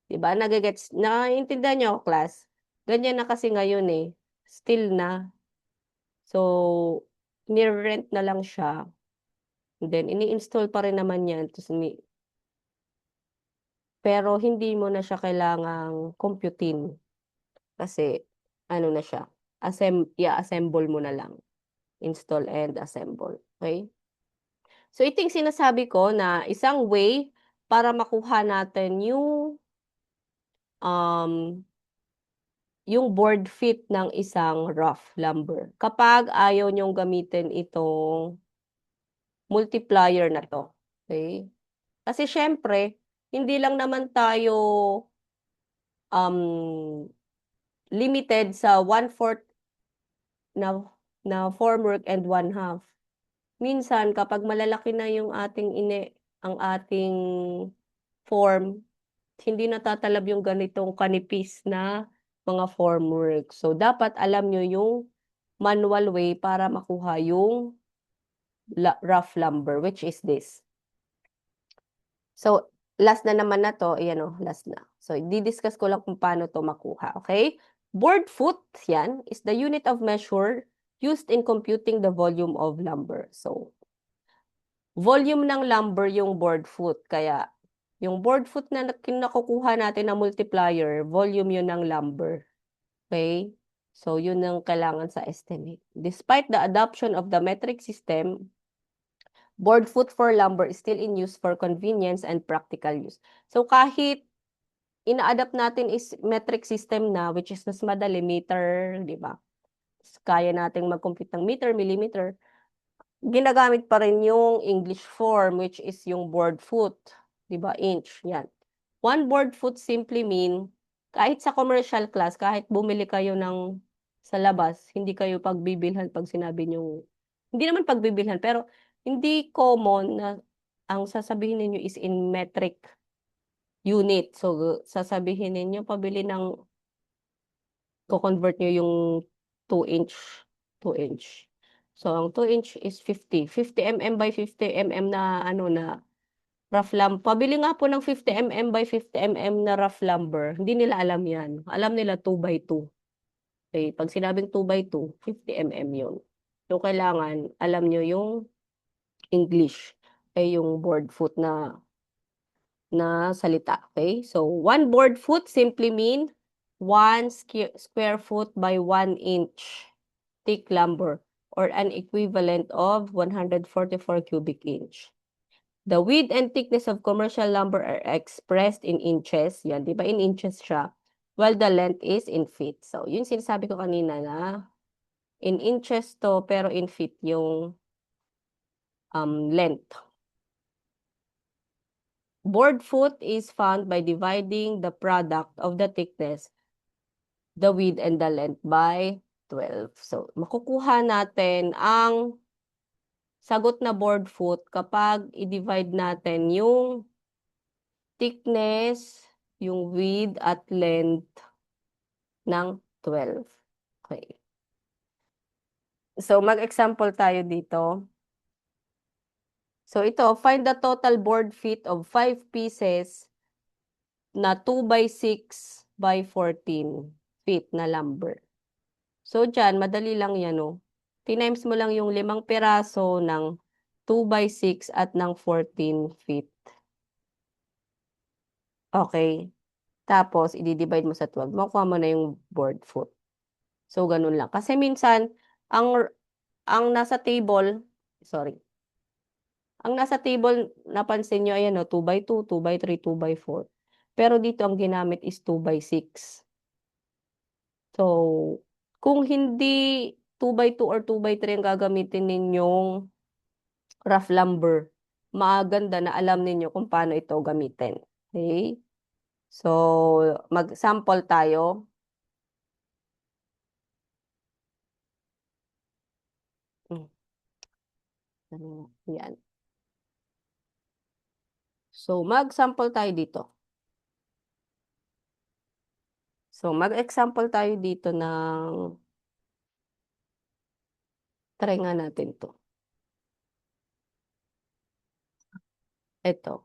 Diba? Nagigets, naiintindihan niyo ako, class? Ganyan na kasi ngayon eh. Still na. So, nire-rent na lang siya. And then, ini-install pa rin naman yan. Pero hindi mo na siya kailangang computein. Kasi, ano na siya, i-assemble mo na lang. Install and assemble. Okay? So, ito yung sinasabi ko na isang way para makuha natin um, yung board fit ng isang rough lumber. Kapag ayaw nyong gamitin itong multiplier na to. Okay? Kasi syempre, hindi lang naman tayo um, limited sa 1/4 na formwork and 1/2. Minsan kapag malalaki na yung ang ating form, hindi natatalab yung ganitong kanipis na mga formwork. So dapat alam nyo yung manual way para makuha yung rough lumber, which is this. So, last na naman na 'to, ayan o, last na. So, di-discuss ko lang kung paano 'to makuha, okay? Board foot, yan, is the unit of measure used in computing the volume of lumber. So, volume ng lumber yung board foot, kaya yung board foot na nakukuha natin na multiplier, volume yun ng lumber. Okay? So, yun ang kailangan sa estimate. Despite the adoption of the metric system, board foot for lumber is still in use for convenience and practical use. So kahit ina-adapt natin is metric system na, which is mas madali, meter, di ba? Kaya nating mag-compute ng meter, millimeter. Ginagamit pa rin yung English form, which is yung board foot, di ba? Inch, yan. One board foot simply mean, kahit sa commercial class, kahit bumili kayo ng sa labas, hindi kayo pagbibilhan pag sinabi nyo, hindi naman pagbibilhan, pero hindi common na ang sasabihin ninyo is in metric unit. So, sasabihin ninyo, pabili ng, ko-convert nyo yung 2 inch, 2 inch. So, ang 2 inch is 50 mm by 50 mm na, ano na, rough lumber. Pabili nga po ng 50 mm by 50 mm na rough lumber. Hindi nila alam yan. Alam nila 2 by 2. Okay, pag sinabing 2 by 2, 50 mm yun. So, kailangan alam nyo yung English, ay yung board foot na salita. Okay? So, one board foot simply mean 1 square foot by 1 inch thick lumber or an equivalent of 144 cubic inch. The width and thickness of commercial lumber are expressed in inches. Yan, di ba? In inches siya. While the length is in feet. So, yun sinasabi ko kanina na in inches to, pero in feet yung length. Board foot is found by dividing the product of the thickness, the width, and the length by 12. So, makukuha natin ang sagot na board foot kapag i-divide natin yung thickness, yung width at length ng 12. Okay. So, mag-example tayo dito. So, ito, find the total board feet of 5 pieces na 2 by 6 by 14 feet na lumber. So, dyan, madali lang yan, oh. Tinimes mo lang yung 5 piraso ng 2 by 6 at ng 14 feet. Okay. Tapos, i-divide mo sa 12. Makuha mo na yung board foot. So, ganun lang. Kasi minsan, ang, ang nasa table, sorry, ang nasa table, napansin nyo, ayan o, 2 by 2, 2 by 3, 2 by 4. Pero dito, ang ginamit is 2 by 6. So, kung hindi 2 by 2 or 2 by 3 ang gagamitin ninyong rough lumber, maganda na alam ninyo kung paano ito gamitin. Okay? So, mag-sample tayo. Yan. So, mag-sample tayo dito. So, mag-example tayo dito ng, try nga natin to. Ito.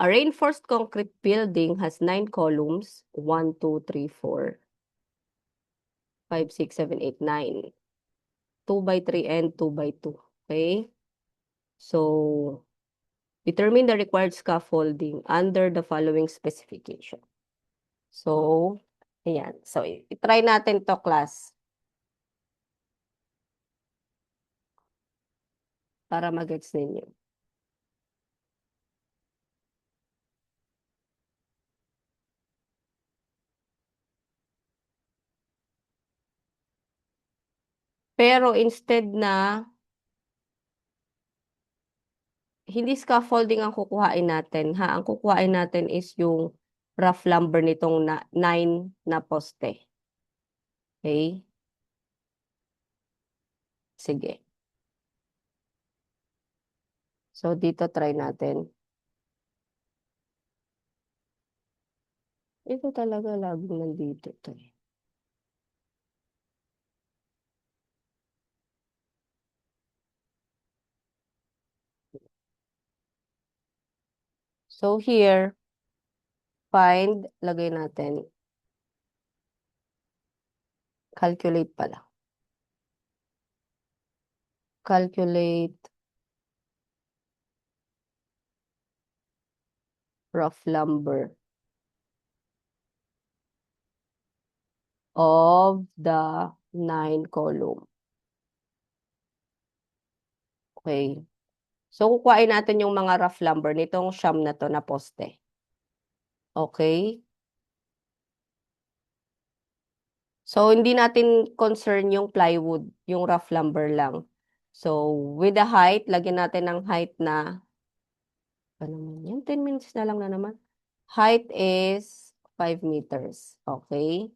A reinforced concrete building has 9 columns. 1, 2, 3, 4, 5, 6, 7, 8, 9. 2 by 3 and 2 by 2. Okay? So, determine the required scaffolding under the following specification. So, ayan. So, i-try natin to, class. Para mag-gets ninyo. Pero instead na hindi scaffolding ang kukuhain natin, ha? Ang kukuhain natin is yung rough lumber nitong 9 na poste. Okay? Sige. So, dito try natin. Ito talaga laging nandito to. So, here, find, lagay natin, calculate pala. Calculate rough lumber of the 9 column. Okay. So, kukuhain natin yung mga rough lumber nitong siyam na to na poste. Okay? So, hindi natin concern yung plywood, yung rough lumber lang. So, with the height, lagyan natin ng height na, ano naman yan? 10 minutes na lang na naman. Height is 5 meters. Okay?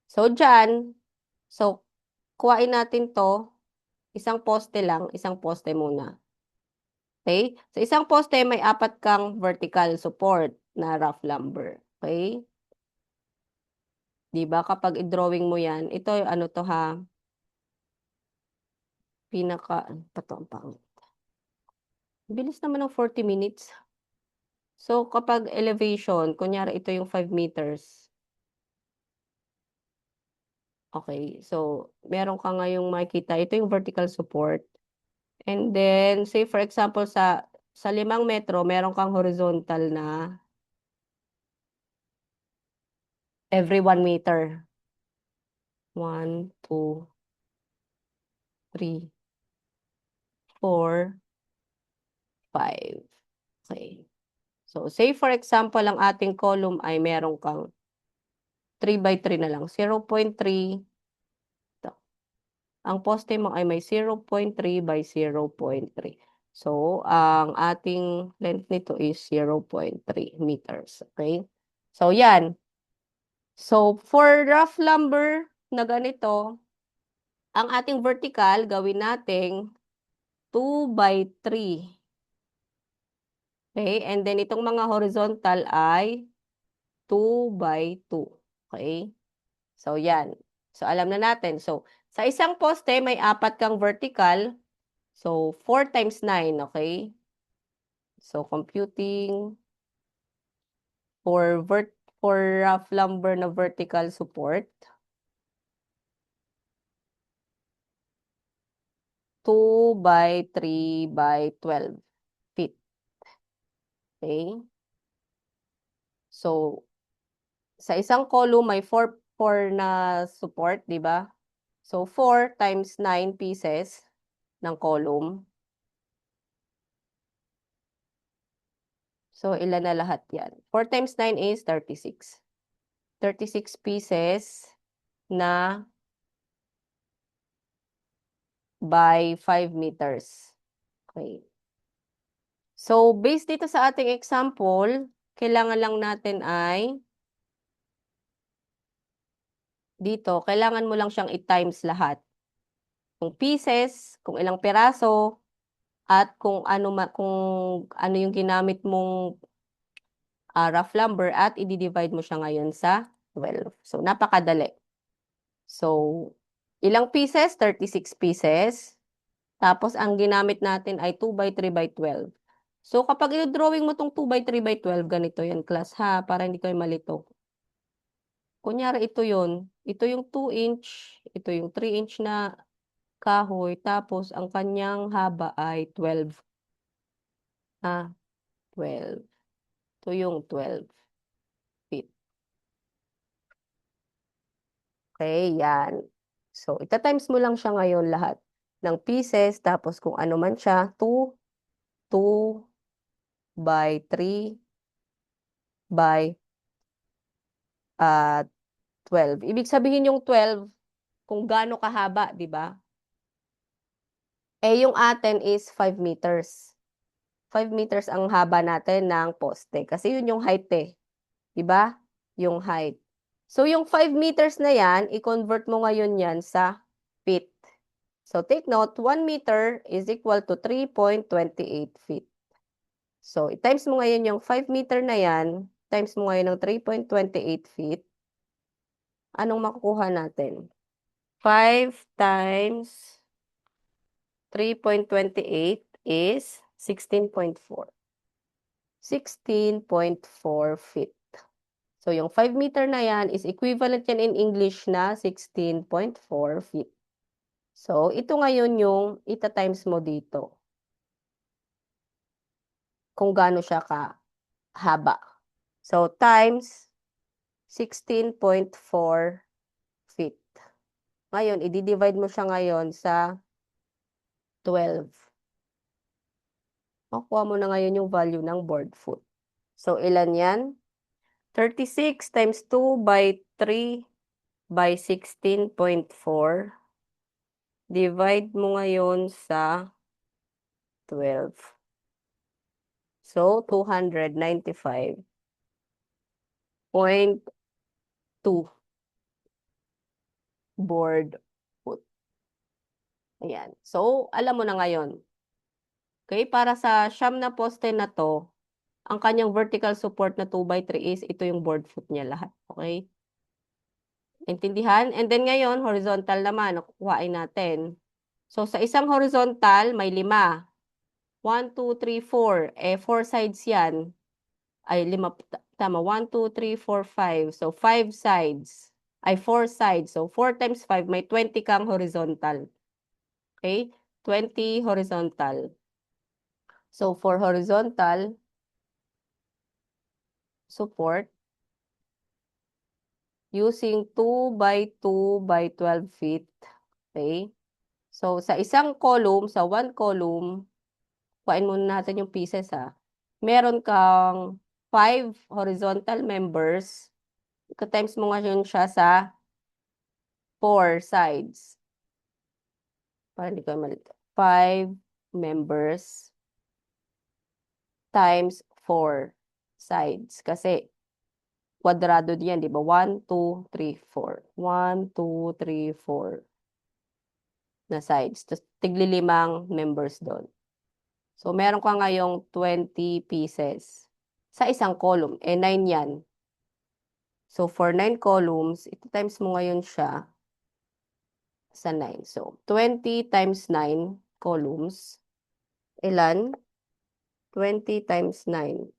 So, dyan, so, kuhain natin to, isang poste lang, isang poste muna. Okay? So, isang poste, may 4 kang vertical support na rough lumber. Okay? Diba? Kapag i-drawing mo yan, ito, ano to ha, pato ang pangit. Bilis naman ng 40 minutes. So, kapag elevation, kunyari ito yung 5 meters. Okay, so, meron ka ngayong makikita, ito yung vertical support. And then, say for example, sa 5 metro, meron kang horizontal na every 1 meter. 1, 2, 3, 4, 5. Okay. So, say for example, ang ating column ay meron kang 3 by 3 na lang. 0.3. Ito. Ang poste mo ay may 0.3 by 0.3. So, ang ating length nito is 0.3 meters. Okay? So, yan. So, for rough lumber na ganito, ang ating vertical, gawin nating 2 by 3. Okay? And then, itong mga horizontal ay 2 by 2. Okay? So, yan. So, alam na natin. So, sa isang poste, may 4 kang vertical. So, 4 times 9, okay? So, computing for rough lumber na vertical support. 2 by 3 by 12 feet. Okay? So, sa isang column, may 4 na support, di ba? So, 4 times 9 pieces ng column. So, ilan na lahat yan? 4 times 9 is 36. 36 pieces na by 5 meters. Okay. So, based dito sa ating example, kailangan lang natin ay dito, kailangan mo lang siyang i-times lahat. Kung pieces, kung ilang piraso, at kung ano yung ginamit mong rough lumber at i-divide mo siya ngayon sa 12. So, napakadali. So, ilang pieces? 36 pieces. Tapos, ang ginamit natin ay 2 by 3 by 12. So, kapag i-drawing mo tong 2 by 3 by 12, ganito yan, class, ha? Para hindi kayo malito. Kunyari, ito yon. Ito yung 2 inch, ito yung 3 inch na kahoy, tapos ang kanyang haba ay 12. Ah, 12. Ito yung 12 feet. Okay, yan. So, ita-times mo lang siya ngayon lahat ng pieces, tapos kung ano man siya, 2 by 3 by 12. Ibig sabihin yung 12, kung gaano kahaba, di ba? Eh, yung atin is 5 meters. 5 meters ang haba natin ng poste. Kasi yun yung height eh. Di ba? Yung height. So, yung 5 meters na yan, i-convert mo ngayon yan sa feet. So, take note, 1 meter is equal to 3.28 feet. So, i-times mo ngayon yung 5 meter na yan, times mo ngayon ng 3.28 feet. Anong makukuha natin? 5 times 3.28 is 16.4. 16.4 feet. So, yung 5 meter na yan is equivalent yan in English na 16.4 feet. So, ito ngayon yung ita-times mo dito. Kung gaano siya kahaba. So, times 16.4 feet. Ngayon, i-divide mo siya ngayon sa 12. Makuha mo na ngayon yung value ng board foot. So, ilan yan? 36 times 2 by 3 by 16.4. Divide mo ngayon sa 12. So, 295.2 board foot. Ayan. So, alam mo na ngayon. Okay, para sa siyam na poste na to, ang kanyang vertical support na 2 by 3 is ito yung board foot niya lahat. Okay? Intindihan? And then ngayon, horizontal naman, kukuhain natin. So, sa isang horizontal, may 5. 1, 2, 3, 4. Eh, 4 sides yan. Ay, 5. Tama. 1, 2, 3, 4, 5. So, 5 sides. Ay, 4 sides. So, 4 times 5, may 20 kang horizontal. Okay? 20 horizontal. So, for horizontal support, using 2 by 2 by 12 feet. Okay? So, sa isang column, sa one column, kuhain muna natin yung pieces ha. Meron kang 5 horizontal members. Ika-times mo nga yun siya sa 4 sides. Para hindi ko malito. 5 members times 4 sides. Kasi, kwadrado diyan, di ba? 1, 2, 3, 4. 1, 2, 3, 4 na sides. Tapos, tigli-5 members doon. So, meron ka ngayong 20 pieces sa isang column. Eh, 9 yan. So, for 9 columns, ito times mo ngayon siya sa 9. So, 20 times 9 columns. Ilan? 20 times 9.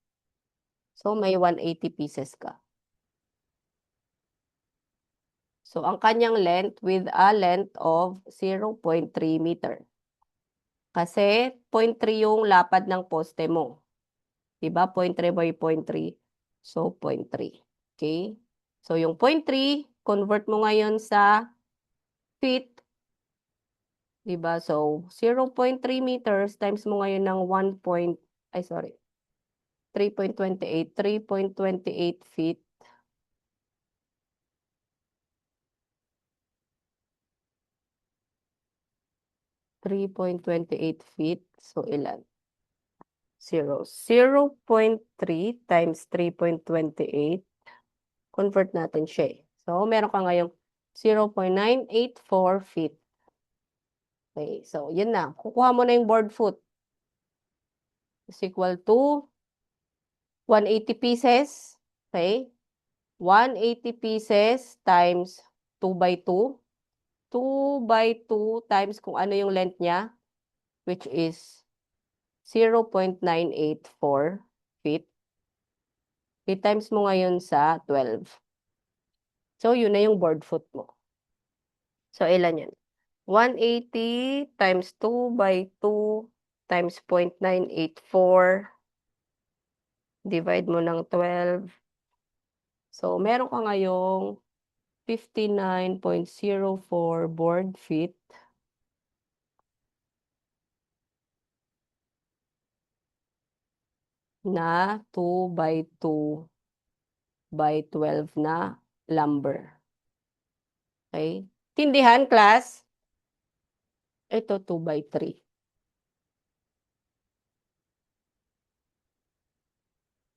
So, may 180 pieces ka. So, ang kanyang length with a length of 0.3 meter. Kasi, 0.3 yung lapad ng poste mo. Diba? 0.3 by 0.3. So, 0.3. Okay? So, yung 0.3, convert mo ngayon sa feet. Diba? So, 0.3 meters times mo ngayon ng 3.28. 3.28 feet. 3.28 feet. So, ilan? 0. 0.3 times 3.28. Convert natin siya eh. So, meron ka ngayong 0.984 feet. Okay, so, yun na. Kukuha mo na yung board foot. Is equal to 180 pieces. Okay? 180 pieces times 2 by 2. 2 by 2 times kung ano yung length niya, which is 0.984 feet. I-times mo ngayon sa 12. So, yun na yung board foot mo. So, ilan yan? 180 times 2 by 2 times 0.984. Divide mo ng 12. So, meron ka ngayong 59.04 board feet. Na 2 by 2 by 12 na lumber. Okay? Tindihan, class? Ito, 2 by 3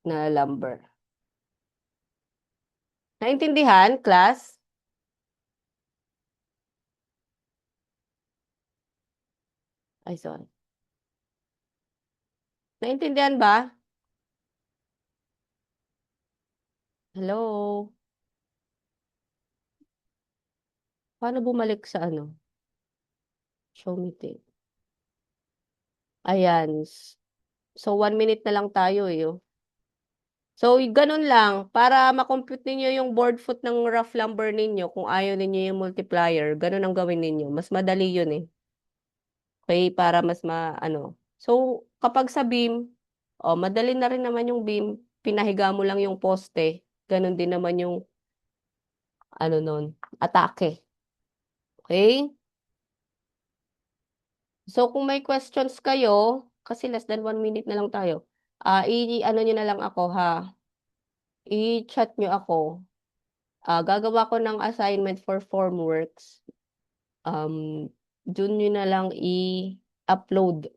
na lumber. Naintindihan, class? Ay, sorry. Naintindihan ba? Hello? Paano bumalik sa ano? Show me tape. Ayan. So, 1 minute na lang tayo eh. Oh. So, ganun lang. Para makompute ninyo yung board foot ng rough lumber ninyo, kung ayaw ninyo yung multiplier, ganun ang gawin ninyo. Mas madali yun eh. Okay, para mas ano. So, kapag sa beam, oh, madali na rin naman yung beam. Pinahiga mo lang yung poste. Ganun din naman yung, ano nun, atake. Okay? So, kung may questions kayo, kasi less than 1 minute na lang tayo, ano nyo na lang ako ha. I-chat nyo ako. Gagawa ko ng assignment for formworks. Dun nyo na lang i-upload